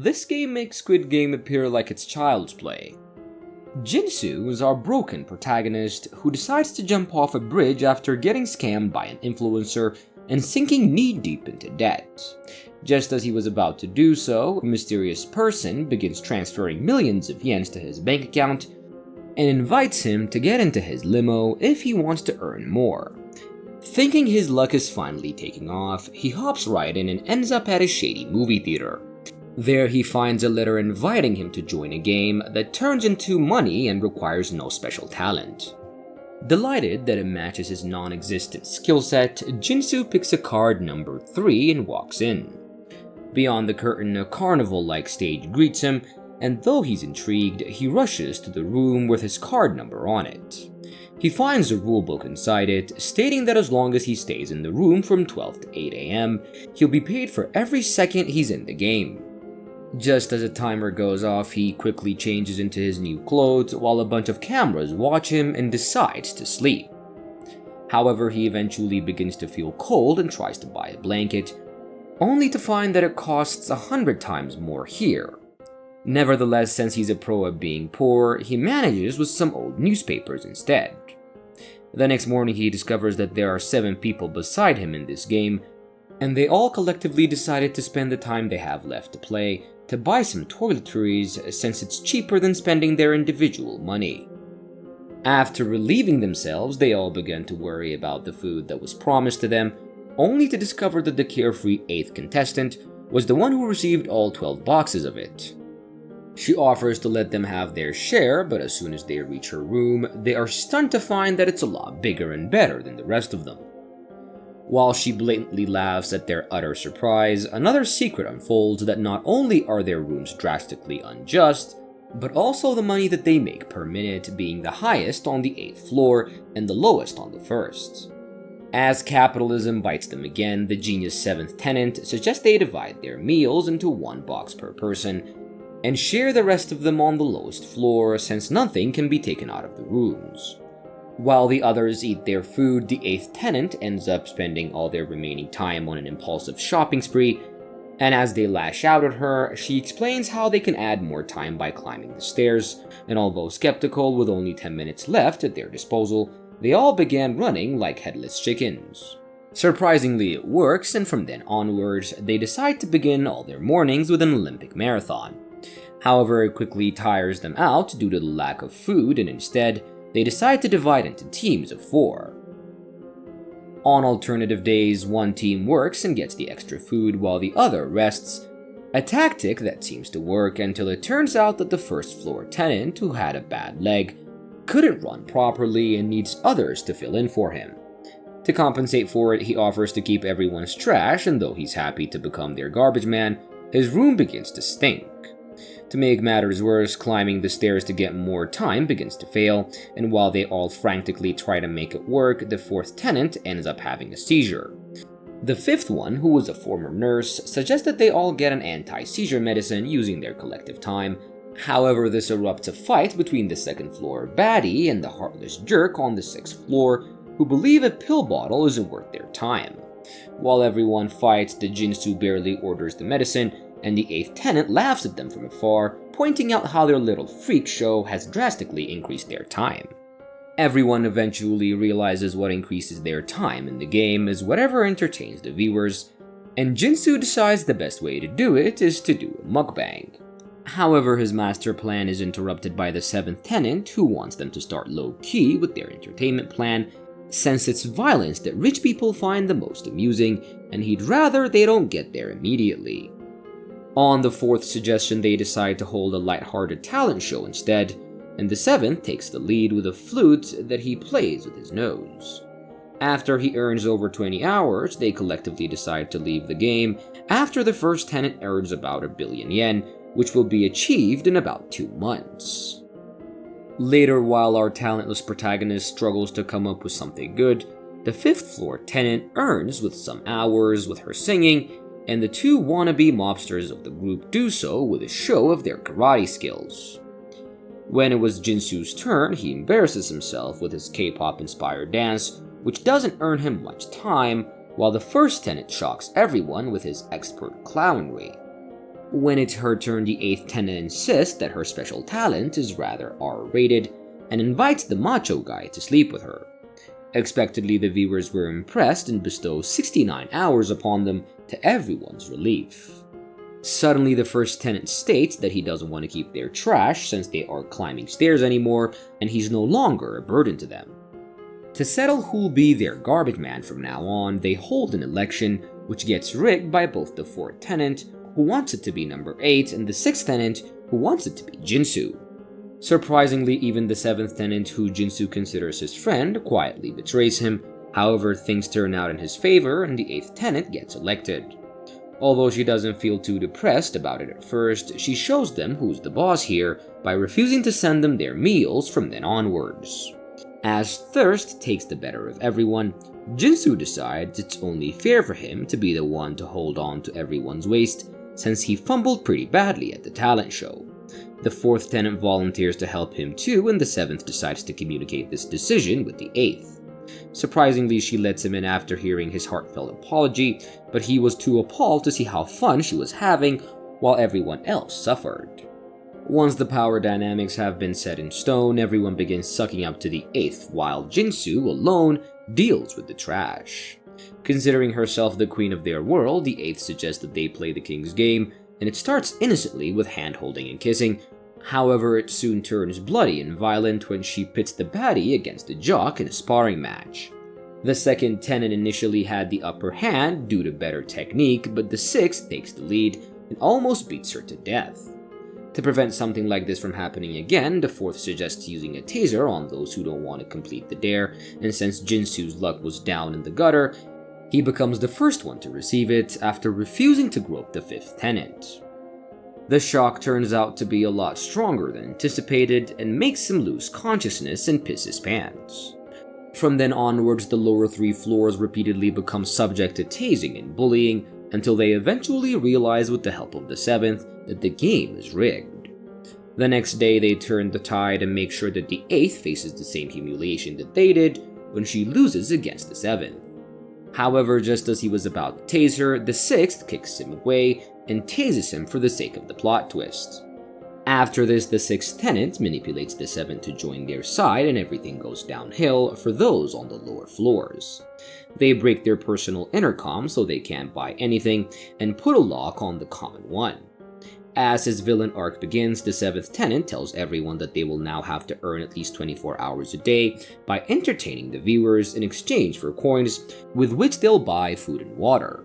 this game makes Squid Game appear like it's child's play. Jinsu is our broken protagonist who decides to jump off a bridge after getting scammed by an influencer and sinking knee-deep into debt. Just as he was about to do so, a mysterious person begins transferring millions of yens to his bank account and invites him to get into his limo if he wants to earn more. Thinking his luck is finally taking off, he hops right in and ends up at a shady movie theater. There he finds a letter inviting him to join a game that turns into money and requires no special talent. Delighted that it matches his non-existent skill set, Jinsu picks a card number 3 and walks in. Beyond the curtain, a carnival-like stage greets him, and though he's intrigued, he rushes to the room with his card number on it. He finds a rulebook inside it, stating that as long as he stays in the room from 12 to 8 AM, he'll be paid for every second he's in the game. Just as a timer goes off, he quickly changes into his new clothes while a bunch of cameras watch him and decides to sleep. However, he eventually begins to feel cold and tries to buy a blanket, only to find that it costs 100 times more here. Nevertheless, since he's a pro at being poor, he manages with some old newspapers instead. The next morning, he discovers that there are 7 people beside him in this game, and they all collectively decided to spend the time they have left to play to buy some toiletries since it's cheaper than spending their individual money. After relieving themselves, they all began to worry about the food that was promised to them, only to discover that the carefree 8th contestant was the one who received all 12 boxes of it. She offers to let them have their share, but as soon as they reach her room, they are stunned to find that it's a lot bigger and better than the rest of them. While she blatantly laughs at their utter surprise, another secret unfolds that not only are their rooms drastically unjust, but also the money that they make per minute being the highest on the 8th floor and the lowest on the 1st. As capitalism bites them again, the genius 7th tenant suggests they divide their meals into 1 box per person and share the rest of them on the lowest floor since nothing can be taken out of the rooms. While the others eat their food, the 8th tenant ends up spending all their remaining time on an impulsive shopping spree, and as they lash out at her, she explains how they can add more time by climbing the stairs, and although skeptical with only 10 minutes left at their disposal, they all began running like headless chickens. Surprisingly, it works, and from then onwards, they decide to begin all their mornings with an Olympic marathon. However, it quickly tires them out due to the lack of food, and instead, they decide to divide into teams of 4. On alternative days, one team works and gets the extra food while the other rests, a tactic that seems to work until it turns out that the first floor tenant, who had a bad leg, couldn't run properly and needs others to fill in for him. To compensate for it, he offers to keep everyone's trash, and though he's happy to become their garbage man, his room begins to stink. To make matters worse, climbing the stairs to get more time begins to fail, and while they all frantically try to make it work, the 4th tenant ends up having a seizure. The 5th one, who was a former nurse, suggests that they all get an anti-seizure medicine using their collective time. However, this erupts a fight between the 2nd floor baddie and the heartless jerk on the 6th floor, who believe a pill bottle isn't worth their time. While everyone fights, the Jinsu barely orders the medicine, and the 8th tenant laughs at them from afar, pointing out how their little freak show has drastically increased their time. Everyone eventually realizes what increases their time in the game is whatever entertains the viewers, and Jinsu decides the best way to do it is to do a mukbang. However, his master plan is interrupted by the 7th tenant, who wants them to start low-key with their entertainment plan, since it's violence that rich people find the most amusing, and he'd rather they don't get there immediately. On the 4th suggestion, they decide to hold a lighthearted talent show instead, and the 7th takes the lead with a flute that he plays with his nose. After he earns over 20 hours, they collectively decide to leave the game after the first tenant earns about 1 billion yen, which will be achieved in about 2 months. Later, while our talentless protagonist struggles to come up with something good, the 5th floor tenant earns with some hours with her singing, and the 2 wannabe mobsters of the group do so with a show of their karate skills. When it was Jinsu's turn, he embarrasses himself with his K-pop inspired dance, which doesn't earn him much time, while the first tenant shocks everyone with his expert clownry. When it's her turn, the 8th tenant insists that her special talent is rather R-rated and invites the macho guy to sleep with her. Expectedly, the viewers were impressed and bestow 69 hours upon them to everyone's relief. Suddenly, the first tenant states that he doesn't want to keep their trash since they aren't climbing stairs anymore and he's no longer a burden to them. To settle who'll be their garbage man from now on, they hold an election which gets rigged by both the 4th tenant, who wants it to be number 8, and the 6th tenant, who wants it to be Jinsu. Surprisingly, even the 7th tenant, who Jinsu considers his friend, quietly betrays him. However, things turn out in his favor and the 8th tenant gets elected. Although she doesn't feel too depressed about it at first, she shows them who's the boss here by refusing to send them their meals from then onwards. As thirst takes the better of everyone, Jinsu decides it's only fair for him to be the one to hold on to everyone's waist, since he fumbled pretty badly at the talent show. The 4th tenant volunteers to help him too, and the 7th decides to communicate this decision with the 8th. Surprisingly, she lets him in after hearing his heartfelt apology, but he was too appalled to see how fun she was having while everyone else suffered. Once the power dynamics have been set in stone, everyone begins sucking up to the 8th, while Jinsu alone deals with the trash. Considering herself the queen of their world, the 8th suggests that they play the king's game, and it starts innocently with hand-holding and kissing. However, it soon turns bloody and violent when she pits the baddie against the jock in a sparring match. The 2nd tenant initially had the upper hand due to better technique, but the 6th takes the lead and almost beats her to death. To prevent something like this from happening again, the 4th suggests using a taser on those who don't want to complete the dare, and since Jinsu's luck was down in the gutter, he becomes the first one to receive it after refusing to grope the 5th tenant. The shock turns out to be a lot stronger than anticipated and makes him lose consciousness and piss his pants. From then onwards, the lower 3 floors repeatedly become subject to tasing and bullying until they eventually realize with the help of the 7th that the game is rigged. The next day, they turn the tide and make sure that the 8th faces the same humiliation that they did when she loses against the 7th. However, just as he was about to tase her, the 6th kicks him away and tases him for the sake of the plot twist. After this, the 6th tenant manipulates the 7th to join their side and everything goes downhill for those on the lower floors. They break their personal intercom so they can't buy anything and put a lock on the common one. As his villain arc begins, the 7th tenant tells everyone that they will now have to earn at least 24 hours a day by entertaining the viewers in exchange for coins with which they'll buy food and water.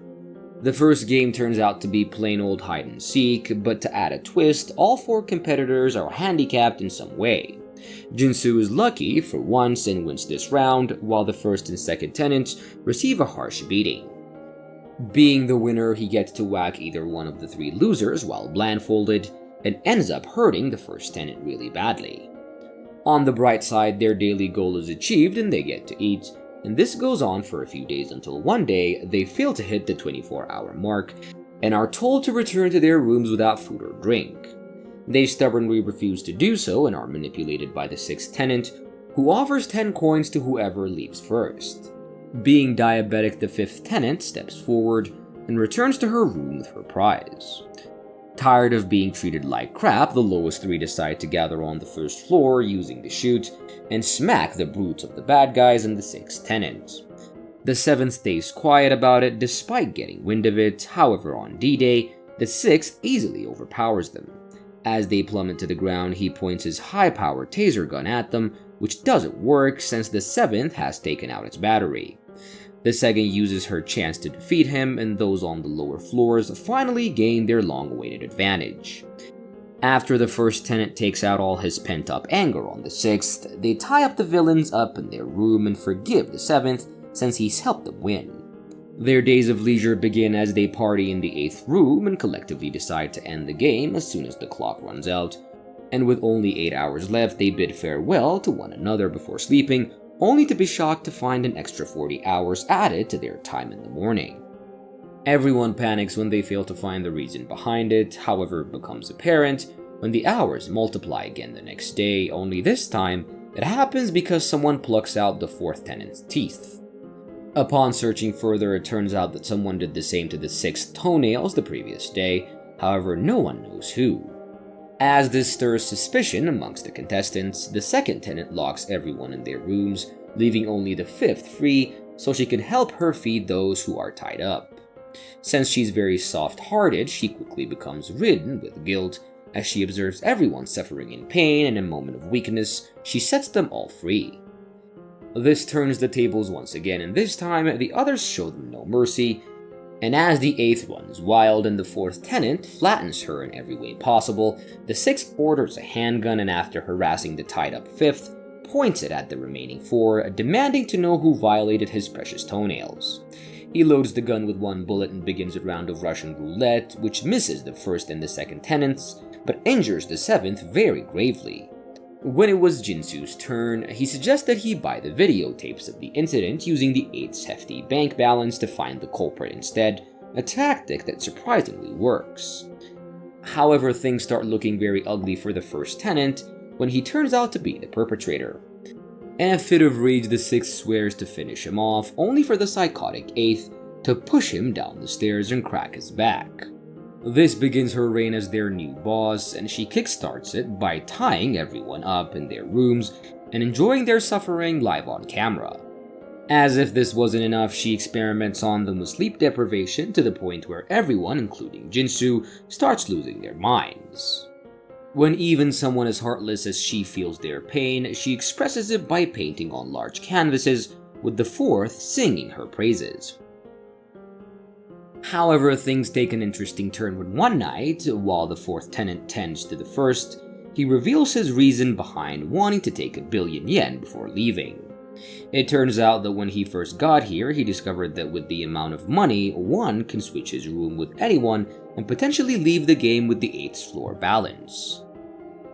The first game turns out to be plain old hide and seek, but to add a twist, all 4 competitors are handicapped in some way. Jinsu is lucky for once and wins this round, while the 1st and 2nd tenants receive a harsh beating. Being the winner, he gets to whack either one of the 3 losers while blindfolded, and ends up hurting the 1st tenant really badly. On the bright side, their daily goal is achieved and they get to eat, and this goes on for a few days until one day they fail to hit the 24-hour mark and are told to return to their rooms without food or drink. They stubbornly refuse to do so and are manipulated by the 6th tenant, who offers 10 coins to whoever leaves first. Being diabetic, the 5th tenant steps forward and returns to her room with her prize. Tired of being treated like crap, the lowest 3 decide to gather on the 1st floor using the chute and smack the brutes of the bad guys and the 6th tenant. The 7th stays quiet about it despite getting wind of it. However, on D-Day, the 6th easily overpowers them. As they plummet to the ground, he points his high-powered taser gun at them, which doesn't work since the 7th has taken out its battery. The 2nd uses her chance to defeat him, and those on the lower floors finally gain their long-awaited advantage. After the 1st tenant takes out all his pent-up anger on the 6th, they tie up the villains up in their room and forgive the 7th since he's helped them win. Their days of leisure begin as they party in the 8th room and collectively decide to end the game as soon as the clock runs out, and with only 8 hours left, they bid farewell to one another before sleeping, only to be shocked to find an extra 40 hours added to their time in the morning. Everyone panics when they fail to find the reason behind it. However, it becomes apparent when the hours multiply again the next day, only this time it happens because someone plucks out the 4th tenant's teeth. Upon searching further, it turns out that someone did the same to the 6th toenails the previous day. however no one knows who. As this stirs suspicion amongst the contestants, the second tenant locks everyone in their rooms, leaving only the fifth free so she can help her feed those who are tied up. Since she's very soft-hearted, she quickly becomes ridden with guilt. As she observes everyone suffering in pain and in a moment of weakness, she sets them all free. This turns the tables once again, and this time the others show them no mercy, and as the eighth runs wild and the fourth tenant flattens her in every way possible, the sixth orders a handgun and after harassing the tied-up fifth, points it at the remaining four, demanding to know who violated his precious toenails. He loads the gun with one bullet and begins a round of Russian roulette, which misses the first and the second tenants, but injures the seventh very gravely. When it was Jinsu's turn, he suggests that he buy the videotapes of the incident using the 8's hefty bank balance to find the culprit instead, a tactic that surprisingly works. However, things start looking very ugly for the first tenant when he turns out to be the perpetrator. In a fit of rage, the sixth swears to finish him off, only for the psychotic eighth to push him down the stairs and crack his back. This begins her reign as their new boss, and she kickstarts it by tying everyone up in their rooms and enjoying their suffering live on camera. As if this wasn't enough, she experiments on them with sleep deprivation to the point where everyone, including Jinsu, starts losing their minds. When even someone as heartless as she feels their pain, she expresses it by painting on large canvases, with the fourth singing her praises. However, things take an interesting turn when one night, while the fourth tenant tends to the first, he reveals his reason behind wanting to take 1 billion yen before leaving. It turns out that when he first got here, he discovered that with the amount of money, one can switch his room with anyone and potentially leave the game with the 8th floor balance.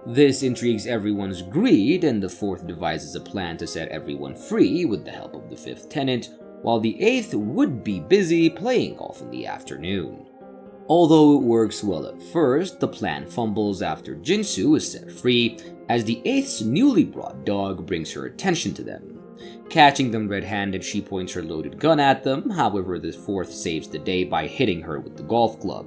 This intrigues everyone's greed, and the fourth devises a plan to set everyone free with the help of the fifth tenant, while the eighth would be busy playing golf in the afternoon. Although it works well at first, the plan fumbles after Jinsu is set free, as the eighth's newly brought dog brings her attention to them. Catching them red-handed, she points her loaded gun at them, however the fourth saves the day by hitting her with the golf club.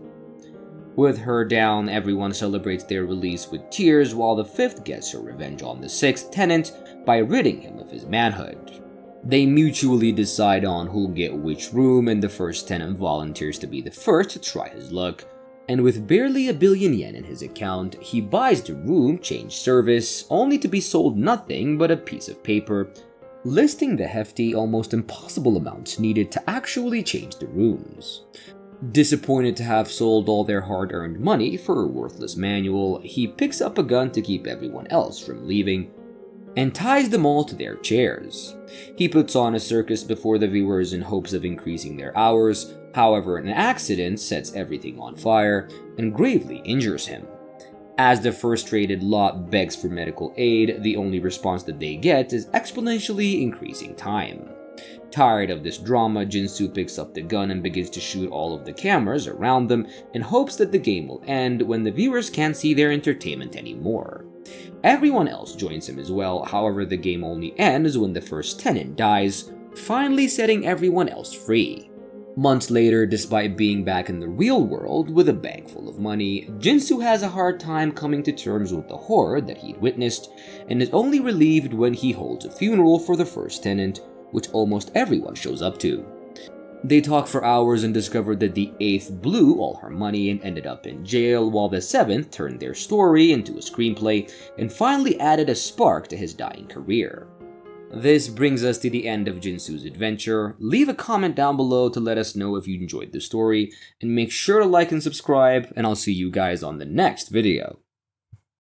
With her down, everyone celebrates their release with tears, while the fifth gets her revenge on the sixth tenant by ridding him of his manhood. They mutually decide on who'll get which room, and the first tenant volunteers to be the first to try his luck, and with barely 1 billion yen in his account, he buys the room change service, only to be sold nothing but a piece of paper, listing the hefty, almost impossible amounts needed to actually change the rooms. Disappointed to have sold all their hard-earned money for a worthless manual, he picks up a gun to keep everyone else from leaving, and ties them all to their chairs. He puts on a circus before the viewers in hopes of increasing their hours, however an accident sets everything on fire and gravely injures him. As the frustrated lot begs for medical aid, the only response that they get is exponentially increasing time. Tired of this drama, Jinsu picks up the gun and begins to shoot all of the cameras around them in hopes that the game will end when the viewers can't see their entertainment anymore. Everyone else joins him as well, however the game only ends when the first tenant dies, finally setting everyone else free. Months later, despite being back in the real world with a bag full of money, Jinsu has a hard time coming to terms with the horror that he'd witnessed, and is only relieved when he holds a funeral for the first tenant, which almost everyone shows up to. They talk for hours and discover that the 8th blew all her money and ended up in jail, while the 7th turned their story into a screenplay and finally added a spark to his dying career. This brings us to the end of Jinsu's adventure. Leave a comment down below to let us know if you enjoyed the story, and make sure to like and subscribe, and I'll see you guys on the next video.